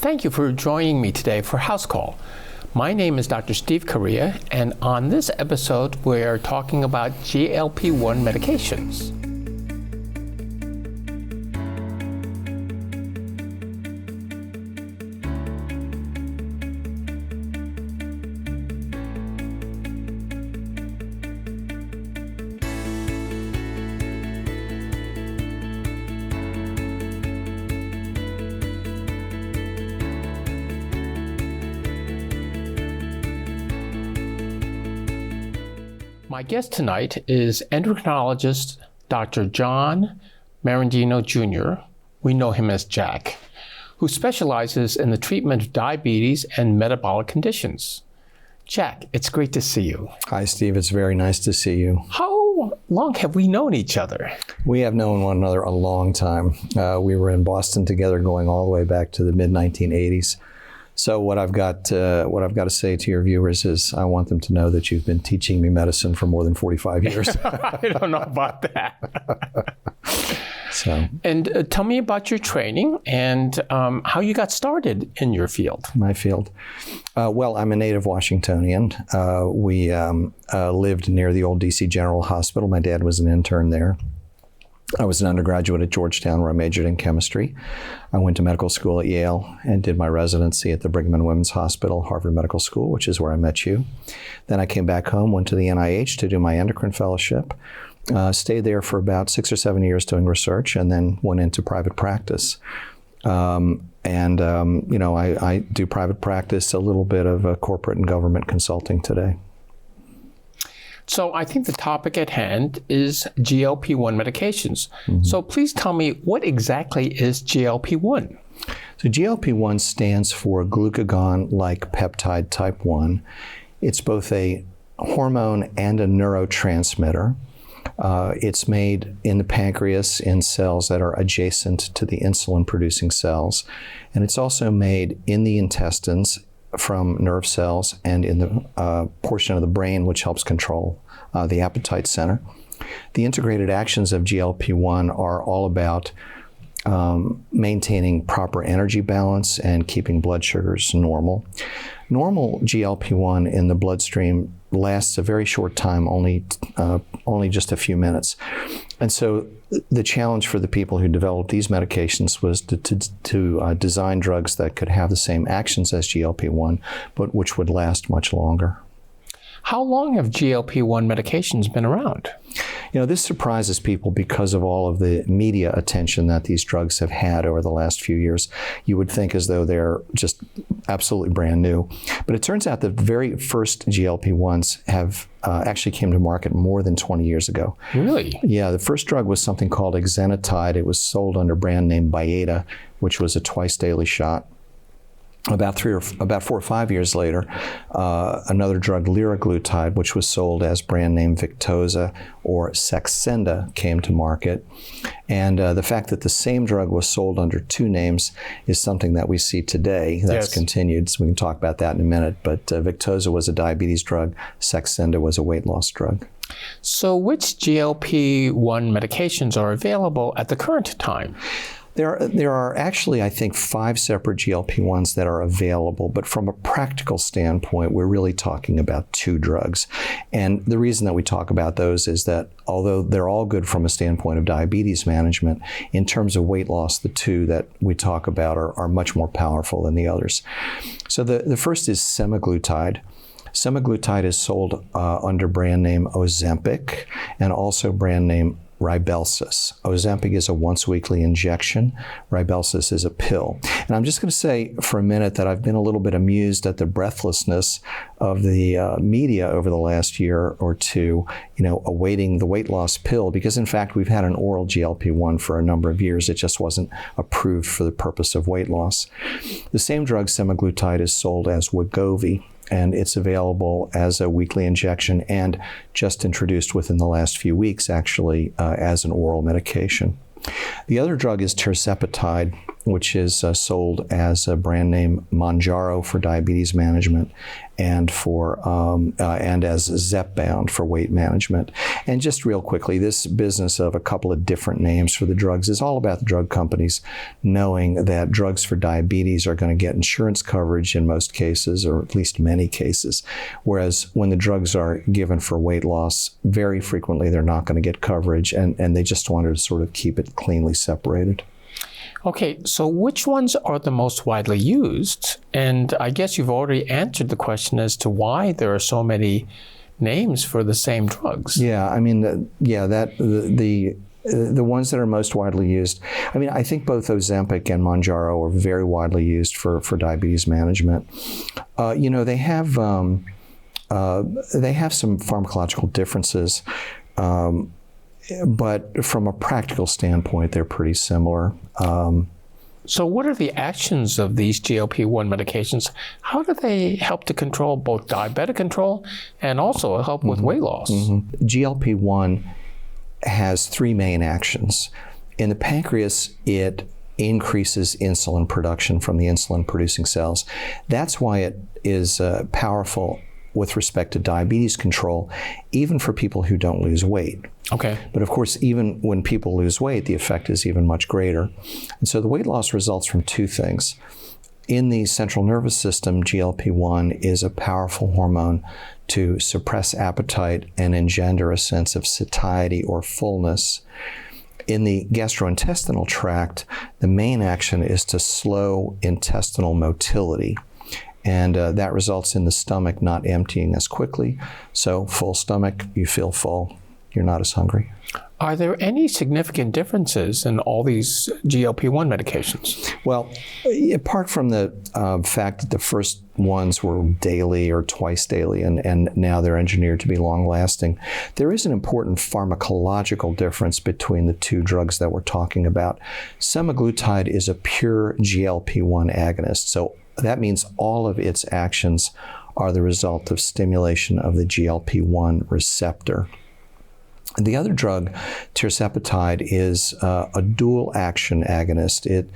Thank you for joining me today for Housecall. My name is Dr. Steve Kariya, and on this episode, we're talking about GLP1 medications. My guest tonight is endocrinologist Dr. John Merendino Jr., we know him as Jack, who specializes in the treatment of diabetes and metabolic conditions. Jack, it's great to see you. Hi, Steve. It's very nice to see you. How long have we known each other? We have known one another a long time. We were in Boston together going all the way back to the mid-1980s. So what I've got to say to your viewers is I want them to know that you've been teaching me medicine for more than 45 years. I don't know about that. And tell me about your training and how you got started in your field. My field. Well, I'm a native Washingtonian. We lived near the old DC General Hospital. My dad was an intern there. I was an undergraduate at Georgetown where I majored in chemistry. I went to medical school at Yale and did my residency at the Brigham and Women's Hospital, Harvard Medical School, which is where I met you. Then I came back home, went to the NIH to do my endocrine fellowship, stayed there for about 6 or 7 years doing research, and then went into private practice. I do private practice, a little bit of corporate and government consulting today. So I think the topic at hand is GLP1 medications. Mm-hmm. So please tell me, what exactly is GLP1? So GLP1 stands for glucagon-like peptide type 1. It's both a hormone and a neurotransmitter. It's made in the pancreas in cells that are adjacent to the insulin-producing cells. And it's also made in the intestines from nerve cells and in the portion of the brain which helps control the appetite center. The integrated actions of GLP-1 are all about maintaining proper energy balance and keeping blood sugars normal. Normal GLP-1 in the bloodstream lasts a very short time, only just a few minutes. And so the challenge for the people who developed these medications was to design drugs that could have the same actions as GLP-1, but which would last much longer. How long have GLP-1 medications been around? You know, this surprises people because of all of the media attention that these drugs have had over the last few years. You would think as though they're just absolutely brand new. But it turns out the very first GLP-1s have actually came to market more than 20 years ago. Really? Yeah, the first drug was something called exenatide. It was sold under brand name Byetta, which was a twice-daily shot. About 4 or 5 years later, another drug, liraglutide, which was sold as brand name Victoza or Saxenda, came to market. And the fact that the same drug was sold under two names is something that we see today. That's continued, so we can talk about that in a minute. But Victoza was a diabetes drug. Saxenda was a weight loss drug. So which GLP-1 medications are available at the current time? There are actually, I think, 5 separate GLP-1s that are available, but from a practical standpoint, we're really talking about 2 drugs. And the reason that we talk about those is that although they're all good from a standpoint of diabetes management, in terms of weight loss, the 2 that we talk about are much more powerful than the others. So the first is semaglutide. Semaglutide is sold under brand name Ozempic and also brand name Rybelsus. Ozempic is a once-weekly injection. Rybelsus is a pill. And I'm just going to say for a minute that I've been a little bit amused at the breathlessness of the media over the last year or two, awaiting the weight loss pill, because in fact we've had an oral GLP-1 for a number of years. It just wasn't approved for the purpose of weight loss. The same drug, semaglutide, is sold as Wegovy, and it's available as a weekly injection and just introduced within the last few weeks, actually, as an oral medication. The other drug is tirzepatide. which is sold as a brand name Mounjaro for diabetes management, and as Zepbound for weight management. And just real quickly, this business of a couple of different names for the drugs is all about the drug companies knowing that drugs for diabetes are going to get insurance coverage in most cases, or at least many cases, whereas when the drugs are given for weight loss, very frequently they're not going to get coverage, and they just wanted to sort of keep it cleanly separated. Okay, so which ones are the most widely used? And I guess you've already answered the question as to why there are so many names for the same drugs. Yeah, I mean, the ones that are most widely used, I mean, I think both Ozempic and Mounjaro are very widely used for diabetes management. They have some pharmacological differences, but from a practical standpoint, they're pretty similar. So what are the actions of these GLP-1 medications? How do they help to control both diabetic control and also help with weight loss? GLP-1 has three main actions. In the pancreas, it increases insulin production from the insulin-producing cells. That's why it is powerful with respect to diabetes control, even for people who don't lose weight. Okay. But of course, even when people lose weight, the effect is even much greater. And so the weight loss results from two things. In the central nervous system, GLP-1 is a powerful hormone to suppress appetite and engender a sense of satiety or fullness. In the gastrointestinal tract, the main action is to slow intestinal motility. And that results in the stomach not emptying as quickly. So full stomach, you feel full. You're not as hungry. Are there any significant differences in all these GLP-1 medications? Well, apart from the fact that the first ones were daily or twice daily, and now they're engineered to be long-lasting, there is an important pharmacological difference between the two drugs that we're talking about. Semaglutide is a pure GLP-1 agonist, so that means all of its actions are the result of stimulation of the GLP-1 receptor. The other drug, tirzepatide, is a dual-action agonist. It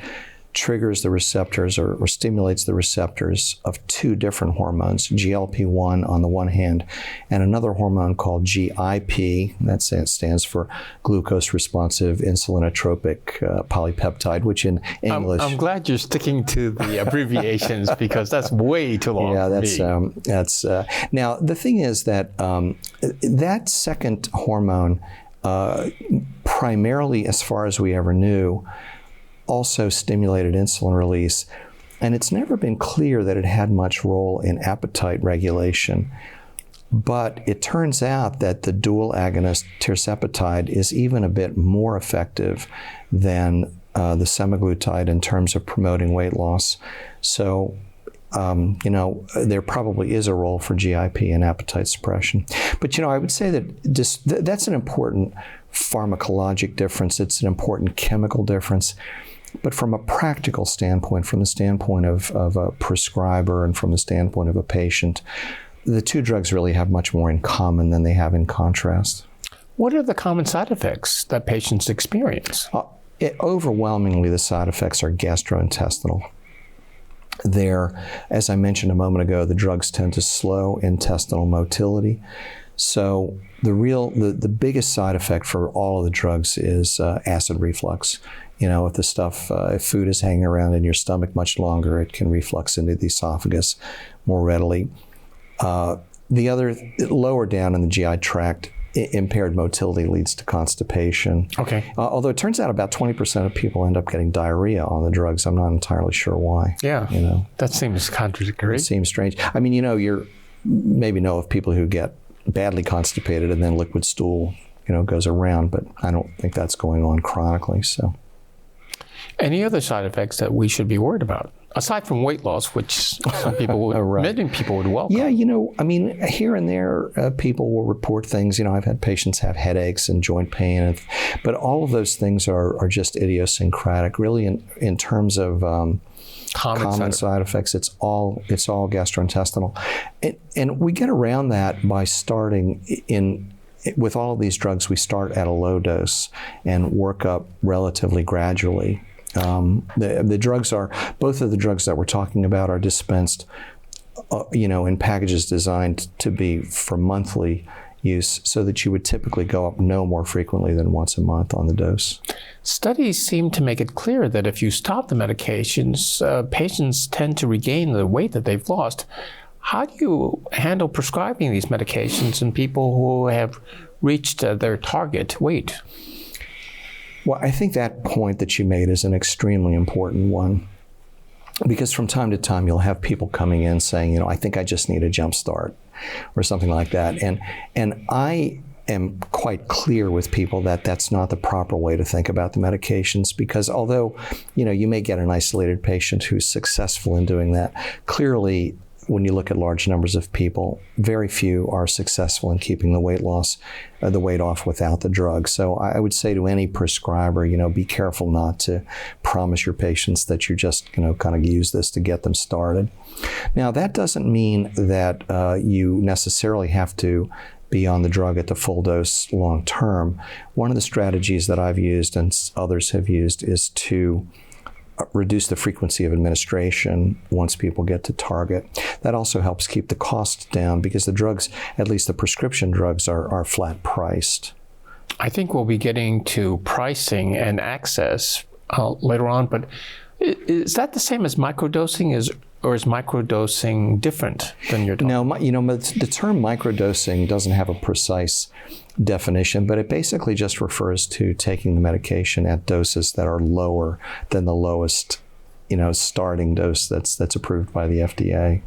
triggers the receptors or stimulates the receptors of two different hormones, GLP-1 on the one hand, and another hormone called GIP, that stands for glucose-responsive insulinotropic polypeptide, which in English... I'm glad you're sticking to the abbreviations because that's way too long for me. Now, the thing is that that second hormone, primarily as far as we ever knew, also stimulated insulin release, and it's never been clear that it had much role in appetite regulation. But it turns out that the dual agonist tirzepatide is even a bit more effective than the semaglutide in terms of promoting weight loss. So, there probably is a role for GIP in appetite suppression. But, I would say that that's an important pharmacologic difference. It's an important chemical difference. But from a practical standpoint, from the standpoint of a prescriber and from the standpoint of a patient, the two drugs really have much more in common than they have in contrast. What are the common side effects that patients experience? Overwhelmingly, the side effects are gastrointestinal. As I mentioned a moment ago, the drugs tend to slow intestinal motility. So the biggest side effect for all of the drugs is acid reflux. If food is hanging around in your stomach much longer, it can reflux into the esophagus more readily. The other, lower down in the GI tract, impaired motility leads to constipation. Okay. Although it turns out about 20% of people end up getting diarrhea on the drugs. I'm not entirely sure why. Yeah. That seems contradictory. It seems strange. I mean, you maybe know of people who get badly constipated and then liquid stool, goes around, but I don't think that's going on chronically. So. Any other side effects that we should be worried about? Aside from weight loss, which some people would, right. Many people would welcome. Yeah, here and there, people will report things. I've had patients have headaches and joint pain, but all of those things are just idiosyncratic. Really, in terms of common side effects, it's all gastrointestinal, and we get around that by starting with all of these drugs. We start at a low dose and work up relatively gradually. The drugs are, both of the drugs that we're talking about are dispensed, in packages designed to be for monthly use, so that you would typically go up no more frequently than once a month on the dose. Studies seem to make it clear that if you stop the medications, patients tend to regain the weight that they've lost. How do you handle prescribing these medications in people who have reached their target weight? Well, I think that point that you made is an extremely important one, because from time to time you'll have people coming in saying, I think I just need a jump start or something like that. And I am quite clear with people that that's not the proper way to think about the medications, because although, you may get an isolated patient who's successful in doing that, clearly when you look at large numbers of people, very few are successful in keeping the weight off without the drug. So I would say to any prescriber, be careful not to promise your patients that you're just kind of use this to get them started. Now, that doesn't mean that you necessarily have to be on the drug at the full dose long term. One of the strategies that I've used and others have used is to reduce the frequency of administration once people get to target. That also helps keep the cost down, because the drugs, at least the prescription drugs, are flat priced. I think we'll be getting to pricing and access later on, but is that the same as microdosing, or is microdosing different than your No, the term microdosing doesn't have a precise definition, but it basically just refers to taking the medication at doses that are lower than the lowest, starting dose that's approved by the FDA.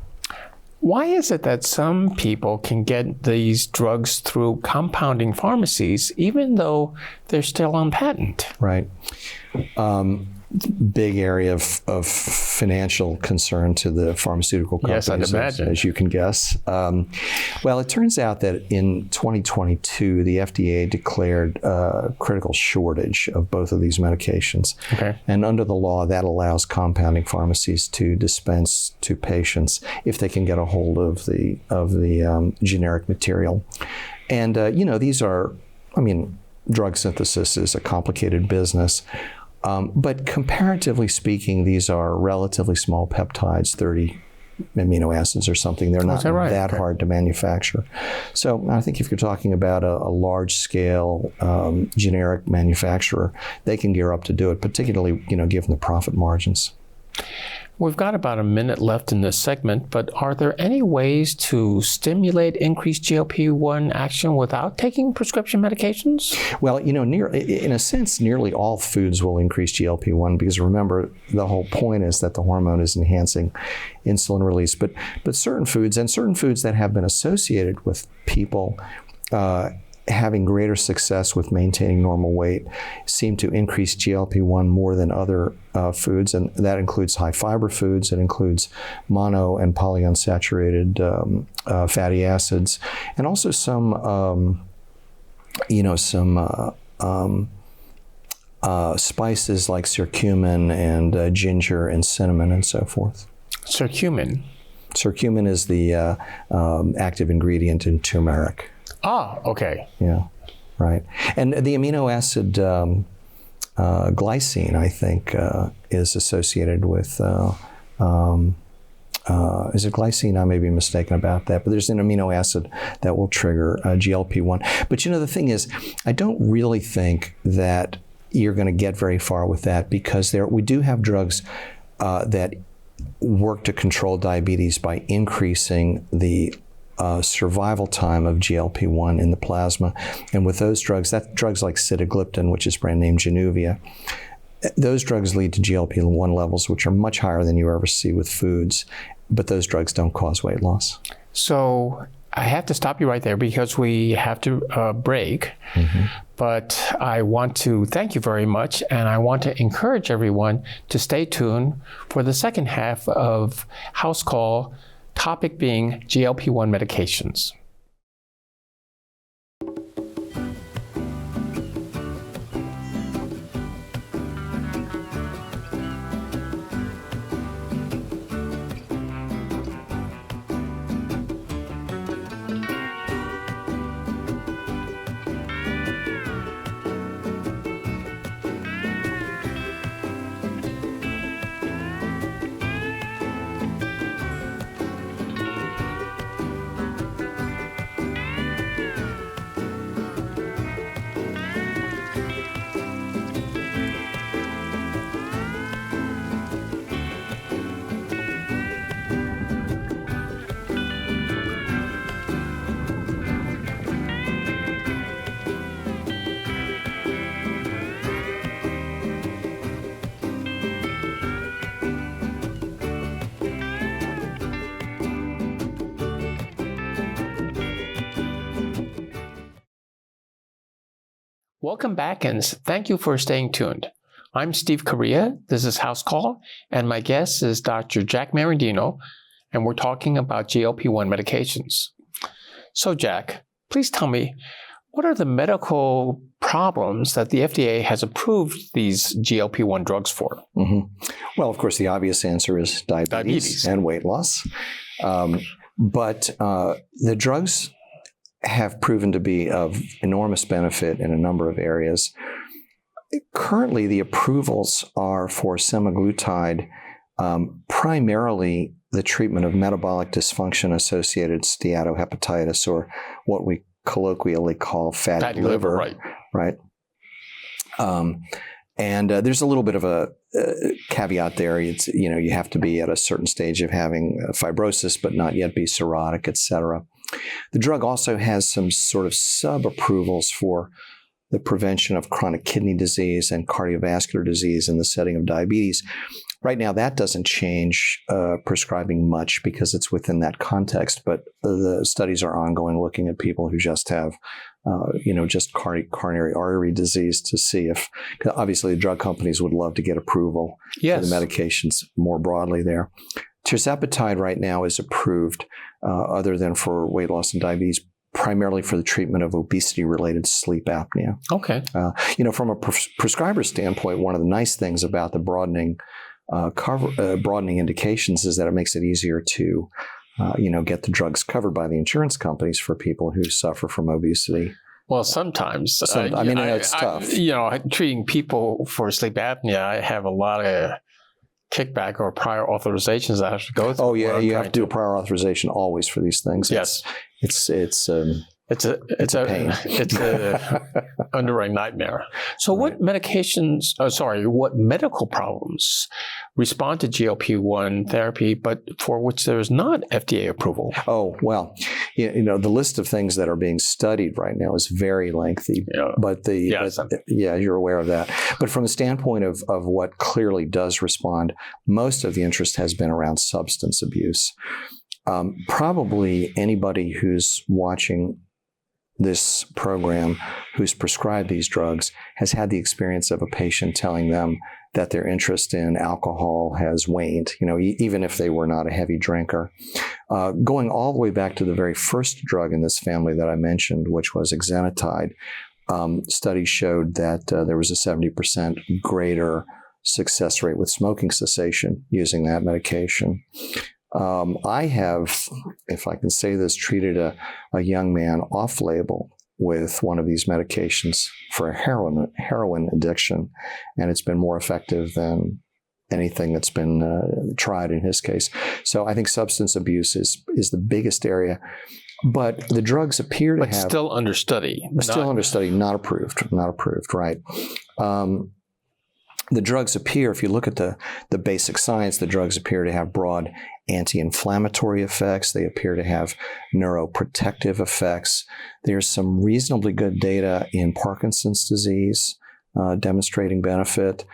Why is it that some people can get these drugs through compounding pharmacies, even though they're still on patent? Right. Big area of financial concern to the pharmaceutical companies, yes, I'd imagine. As you can guess. Well, it turns out that in 2022, the FDA declared a critical shortage of both of these medications. Okay. And under the law, that allows compounding pharmacies to dispense to patients if they can get a hold of the generic material. And, these are, drug synthesis is a complicated business. But comparatively speaking, these are relatively small peptides, 30 amino acids or something. They're not that hard to manufacture. So I think if you're talking about a large-scale generic manufacturer, they can gear up to do it, particularly, given the profit margins. We've got about a minute left in this segment, but are there any ways to stimulate increased GLP-1 action without taking prescription medications? Well, in a sense, nearly all foods will increase GLP-1, because remember, the whole point is that the hormone is enhancing insulin release. But certain foods that have been associated with people having greater success with maintaining normal weight seem to increase GLP-1 more than other foods, and that includes high fiber foods. It includes mono and polyunsaturated fatty acids, and also some spices like curcumin and ginger and cinnamon and so forth. Curcumin? Curcumin is the active ingredient in turmeric. Ah, okay. Yeah, right. And the amino acid glycine, I think, is associated with, is it glycine? I may be mistaken about that, but there's an amino acid that will trigger GLP-1. But the thing is, I don't really think that you're going to get very far with that, because we do have drugs that work to control diabetes by increasing the survival time of GLP-1 in the plasma. And with those drugs, drugs like sitagliptin, which is brand name Januvia, those drugs lead to GLP-1 levels which are much higher than you ever see with foods, but those drugs don't cause weight loss. So I have to stop you right there, because we have to break. Mm-hmm. But I want to thank you very much, and I want to encourage everyone to stay tuned for the second half of Housecall, topic being GLP-1 medications. Welcome back, and thank you for staying tuned. I'm Steve Kariya. This is Housecall, and my guest is Dr. Jack Merendino, and we're talking about GLP-1 medications. So, Jack, please tell me, what are the medical problems that the FDA has approved these GLP-1 drugs for? Well, of course, the obvious answer is diabetes. And weight loss. But the drugs have proven to be of enormous benefit in a number of areas. Currently, the approvals are for semaglutide, primarily the treatment of metabolic dysfunction-associated steatohepatitis, or what we colloquially call fatty liver. Right. And there's a little bit of a caveat there. It's, you have to be at a certain stage of having fibrosis, but not yet be cirrhotic, et cetera. The drug also has some sort of sub-approvals for the prevention of chronic kidney disease and cardiovascular disease in the setting of diabetes. Right now, that doesn't change prescribing much because it's within that context, but the studies are ongoing looking at people who just have, just coronary artery disease to see if, obviously the drug companies would love to get approval for the medications more broadly there. Tirzepatide right now is approved, other than for weight loss and diabetes, primarily for the treatment of obesity-related sleep apnea. Okay. From a prescriber standpoint, one of the nice things about the broadening indications is that it makes it easier to, get the drugs covered by the insurance companies for people who suffer from obesity. Well, sometimes. It's tough. Treating people for sleep apnea, I have a lot of kickback or prior authorizations I have to go through. Oh yeah, you have to do a prior authorization always for these things. Yes, it's a pain. It's a underwriting nightmare. So, what what medical problems respond to GLP-1 therapy, but for which there is not FDA approval? Oh well, the list of things that are being studied right now is very lengthy. Yeah. But you're aware of that. But from the standpoint of what clearly does respond, most of the interest has been around substance abuse. Probably anybody who's watching this program who's prescribed these drugs has had the experience of a patient telling them that their interest in alcohol has waned, even if they were not a heavy drinker. Going all the way back to the very first drug in this family that I mentioned, which was exenatide, studies showed that there was a 70% greater success rate with smoking cessation using that medication. I have, if I can say this, treated a young man off-label with one of these medications for a heroin addiction, and it's been more effective than anything that's been tried in his case. So I think substance abuse is the biggest area, but the drugs appear to have... But still under study. Not approved, right. The drugs appear, if you look at the basic science, the drugs appear to have broad anti-inflammatory effects. They appear to have neuroprotective effects. There's some reasonably good data in Parkinson's disease demonstrating benefit.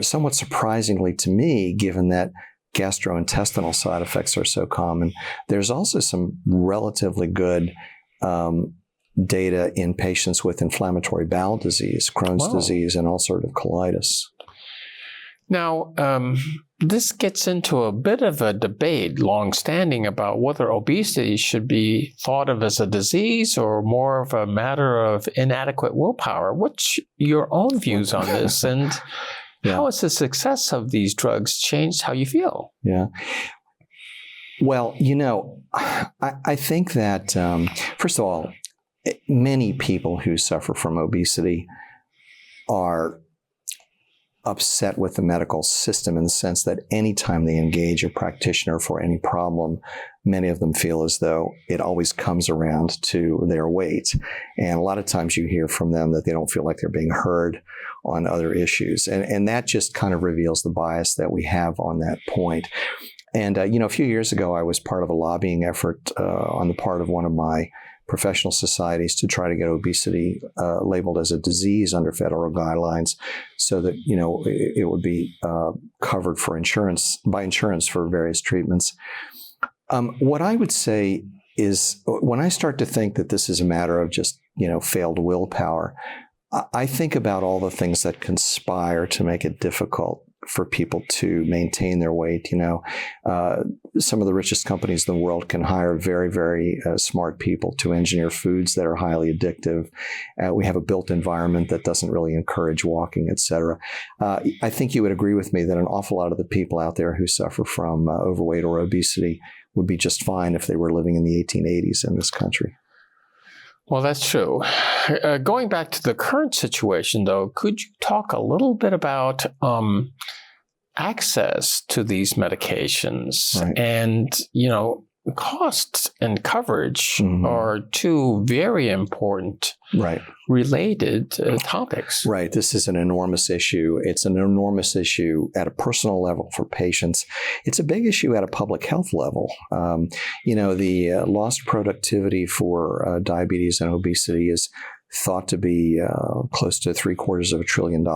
Somewhat surprisingly to me, given that gastrointestinal side effects are so common, there's also some relatively good data in patients with inflammatory bowel disease, Crohn's disease, and ulcerative colitis. Now, this gets into a bit of a debate, long-standing, about whether obesity should be thought of as a disease or more of a matter of inadequate willpower. What's your own views on this, and how has the success of these drugs changed how you feel? Yeah. Well, I think that, first of all, many people who suffer from obesity are upset with the medical system in the sense that anytime they engage a practitioner for any problem, many of them feel as though it always comes around to their weight. And a lot of times you hear from them that they don't feel like they're being heard on other issues. And that just kind of reveals the bias that we have on that point. And, a few years ago, I was part of a lobbying effort on the part of one of my professional societies to try to get obesity labeled as a disease under federal guidelines so that, it would be covered by insurance for various treatments. What I would say is when I start to think that this is a matter of just, failed willpower, I think about all the things that conspire to make it difficult for people to maintain their weight. Some of the richest companies in the world can hire very, very smart people to engineer foods that are highly addictive. We have a built environment that doesn't really encourage walking, et cetera. I think you would agree with me that an awful lot of the people out there who suffer from overweight or obesity would be just fine if they were living in the 1880s in this country. Well, that's true. Going back to the current situation, though, could you talk a little bit about access to these medications? Right. And, costs and coverage are two very important related topics. Right. This is an enormous issue. It's an enormous issue at a personal level for patients. It's a big issue at a public health level. The lost productivity for diabetes and obesity is thought to be close to $750 billion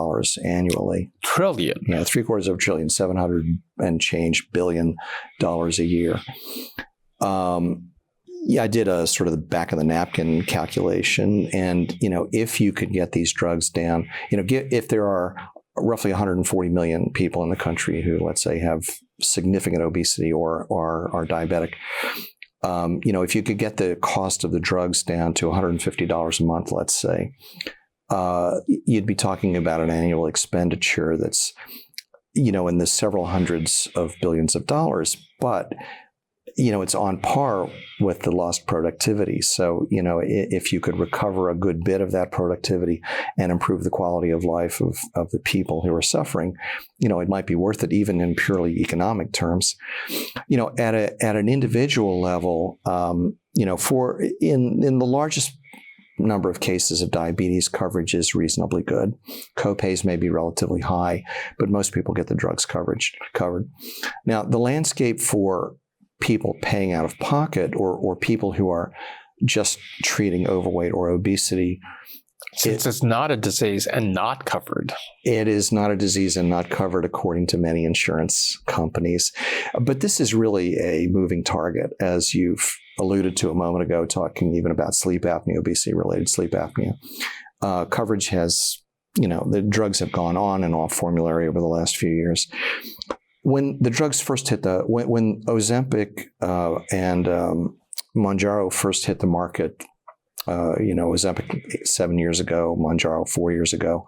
annually. Trillion? Yeah, $750 billion, 700 and change billion dollars a year. I did a sort of the back of the napkin calculation, and if you could get these drugs down, if there are roughly 140 million people in the country who, let's say, have significant obesity or are diabetic, if you could get the cost of the drugs down to $150 a month, let's say, you'd be talking about an annual expenditure that's, in the several hundreds of billions of dollars, but it's on par with the lost productivity. So, if you could recover a good bit of that productivity and improve the quality of life of the people who are suffering, it might be worth it even in purely economic terms. At an individual level, for in the largest number of cases of diabetes, coverage is reasonably good. Copays may be relatively high, but most people get the drugs covered. Now, the landscape for people paying out of pocket or people who are just treating overweight or obesity. Since it's not a disease and not covered. It is not a disease and not covered according to many insurance companies. But this is really a moving target, as you've alluded to a moment ago, talking even about sleep apnea, obesity-related sleep apnea. Coverage has, the drugs have gone on and off formulary over the last few years. When the drugs first hit when Ozempic and Mounjaro first hit the market, Ozempic 7 years ago, Mounjaro 4 years ago,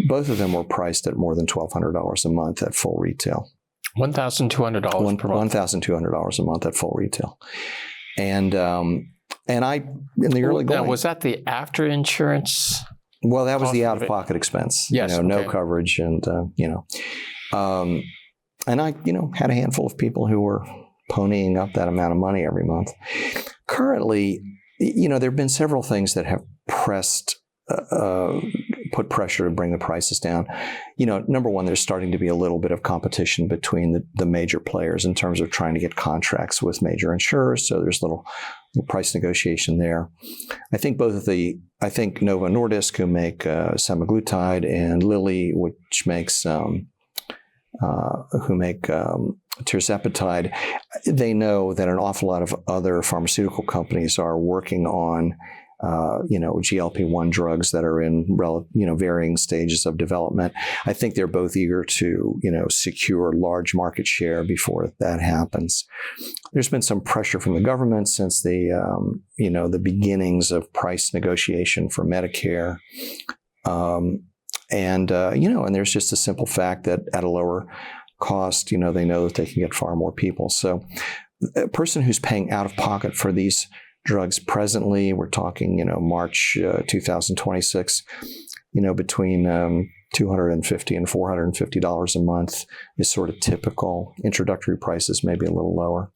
both of them were priced at more than $1,200 a month at full retail. $1,200 per month. $1,200 a month at full retail, and I in the early going. Now, was that the after insurance? Well, that was the out-of-pocket expense. Yes, no coverage, and And I, had a handful of people who were ponying up that amount of money every month. Currently, there have been several things that have put pressure to bring the prices down. Number one, there's starting to be a little bit of competition between the major players in terms of trying to get contracts with major insurers. So there's little price negotiation there. I think Novo Nordisk, who make semaglutide, and Lilly, which makes who make tirzepatide, they know that an awful lot of other pharmaceutical companies are working on, GLP1 drugs that are in, varying stages of development. I think they're both eager to, secure large market share before that happens. There's been some pressure from the government since the beginnings of price negotiation for Medicare. And there's just a simple fact that at a lower cost, they know that they can get far more people. So a person who's paying out of pocket for these drugs presently, we're talking, March 2026, between $250 and $450 a month is sort of typical. Introductory prices may be a little lower.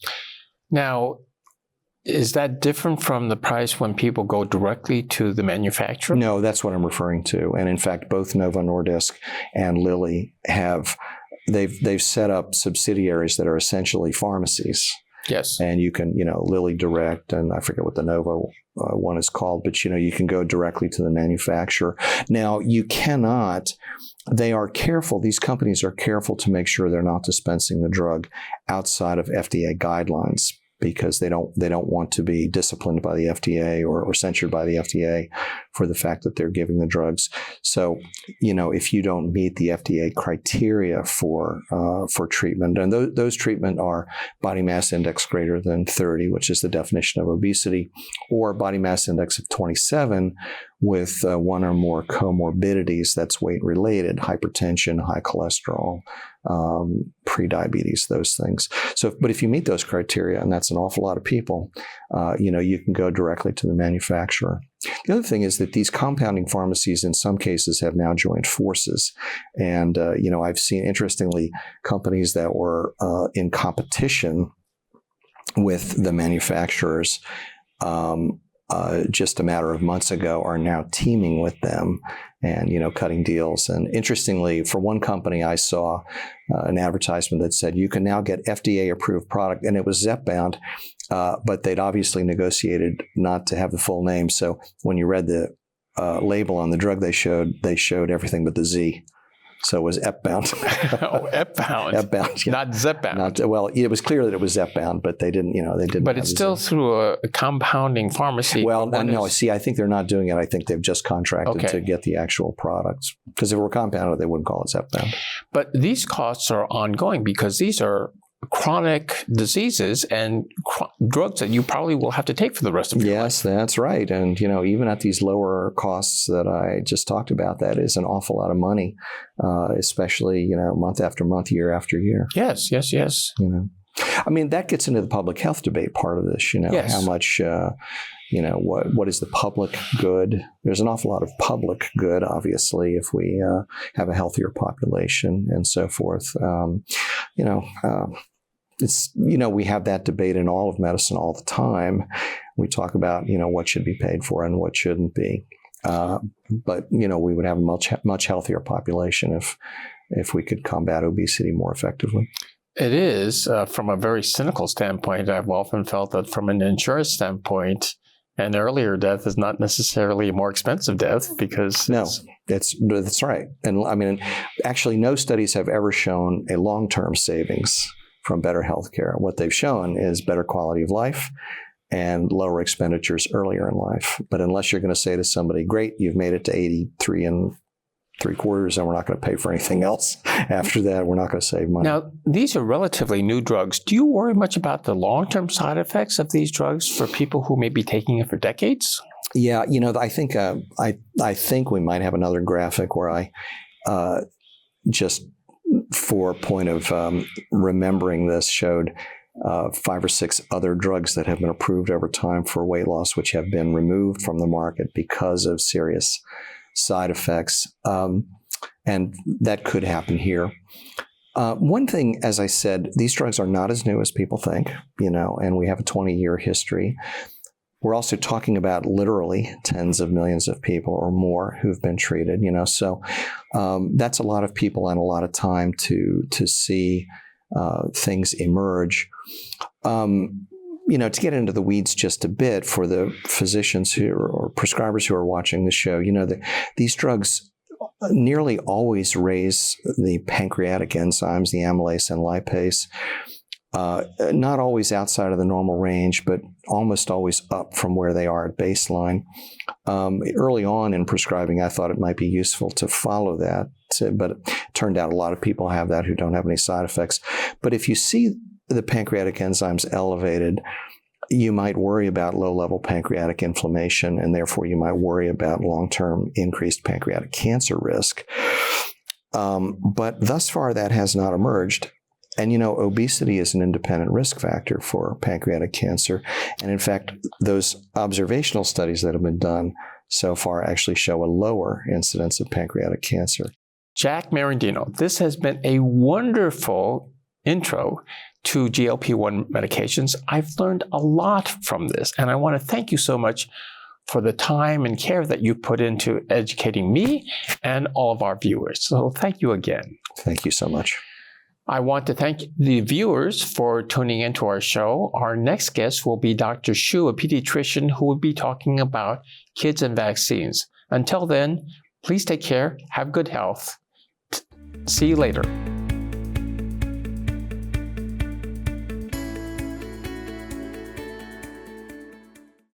Now, is that different from the price when people go directly to the manufacturer? No, that's what I'm referring to. And in fact, both Novo Nordisk and Lilly they've set up subsidiaries that are essentially pharmacies. Yes. And you can, Lilly Direct, and I forget what the Novo one is called, but, you can go directly to the manufacturer. Now, they are careful, these companies are careful to make sure they're not dispensing the drug outside of FDA guidelines, because they don't want to be disciplined by the FDA or censured by the FDA for the fact that they're giving the drugs. So, if you don't meet the FDA criteria for treatment, and those treatment are body mass index greater than 30, which is the definition of obesity, or body mass index of 27 with one or more comorbidities that's weight-related, hypertension, high cholesterol, prediabetes, those things. So, but if you meet those criteria, and that's an awful lot of people, you can go directly to the manufacturer. The other thing is that these compounding pharmacies in some cases have now joined forces. And, I've seen, interestingly, companies that were in competition with the manufacturers just a matter of months ago are now teaming with them and, cutting deals. And interestingly, for one company, I saw an advertisement that said you can now get FDA-approved product, and it was Zepbound, but they'd obviously negotiated not to have the full name. So when you read the label on the drug they showed everything but the Z. So it was Zepbound. Oh, Zepbound. Zepbound, yeah. Not Zepbound. Well, it was clear that it was Zepbound, but they didn't. But it's still through a compounding pharmacy. Well, no. See, I think they're not doing it. I think they've just contracted to get the actual products. Because if it were compounded, they wouldn't call it Zepbound. But these costs are ongoing because these are chronic diseases and drugs that you probably will have to take for the rest of your life. Yes, that's right. And, even at these lower costs that I just talked about, that is an awful lot of money, especially, month after month, year after year. Yes. I mean, that gets into the public health debate part of this, Yes. How much, what is the public good? There's an awful lot of public good, obviously, if we have a healthier population and so forth. We have that debate in all of medicine all the time. We talk about, what should be paid for and what shouldn't be. But, we would have a much healthier population if we could combat obesity more effectively. It is, from a very cynical standpoint. I've often felt that from an insurance standpoint, an earlier death is not necessarily a more expensive death because... No, that's right. And I mean, actually, no studies have ever shown a long-term savings from better health care. What they've shown is better quality of life and lower expenditures earlier in life. But unless you're going to say to somebody, great, you've made it to 83 3/4, and we're not going to pay for anything else after that, we're not going to save money. Now, these are relatively new drugs. Do you worry much about the long-term side effects of these drugs for people who may be taking it for decades? Yeah, I think I think we might have another graphic where I just for a point of remembering this showed 5 or 6 other drugs that have been approved over time for weight loss, which have been removed from the market because of serious side effects. And that could happen here. One thing, as I said, these drugs are not as new as people think, and we have a 20-year history. We're also talking about literally tens of millions of people or more who've been treated, so that's a lot of people and a lot of time to see things emerge. To get into the weeds just a bit for the physicians or prescribers who are watching the show, these drugs nearly always raise the pancreatic enzymes, the amylase and lipase, not always outside of the normal range, but almost always up from where they are at baseline. Early on in prescribing, I thought it might be useful to follow that, but it turned out a lot of people have that who don't have any side effects. But if you see the pancreatic enzymes elevated, you might worry about low-level pancreatic inflammation, and therefore you might worry about long-term increased pancreatic cancer risk. But thus far, that has not emerged. And, obesity is an independent risk factor for pancreatic cancer. And in fact, those observational studies that have been done so far actually show a lower incidence of pancreatic cancer. Jack Merendino, this has been a wonderful intro to GLP-1 medications. I've learned a lot from this, and I want to thank you so much for the time and care that you put into educating me and all of our viewers. So thank you again. Thank you so much. I want to thank the viewers for tuning into our show. Our next guest will be Dr. Shu, a pediatrician who will be talking about kids and vaccines. Until then, please take care, have good health. See you later.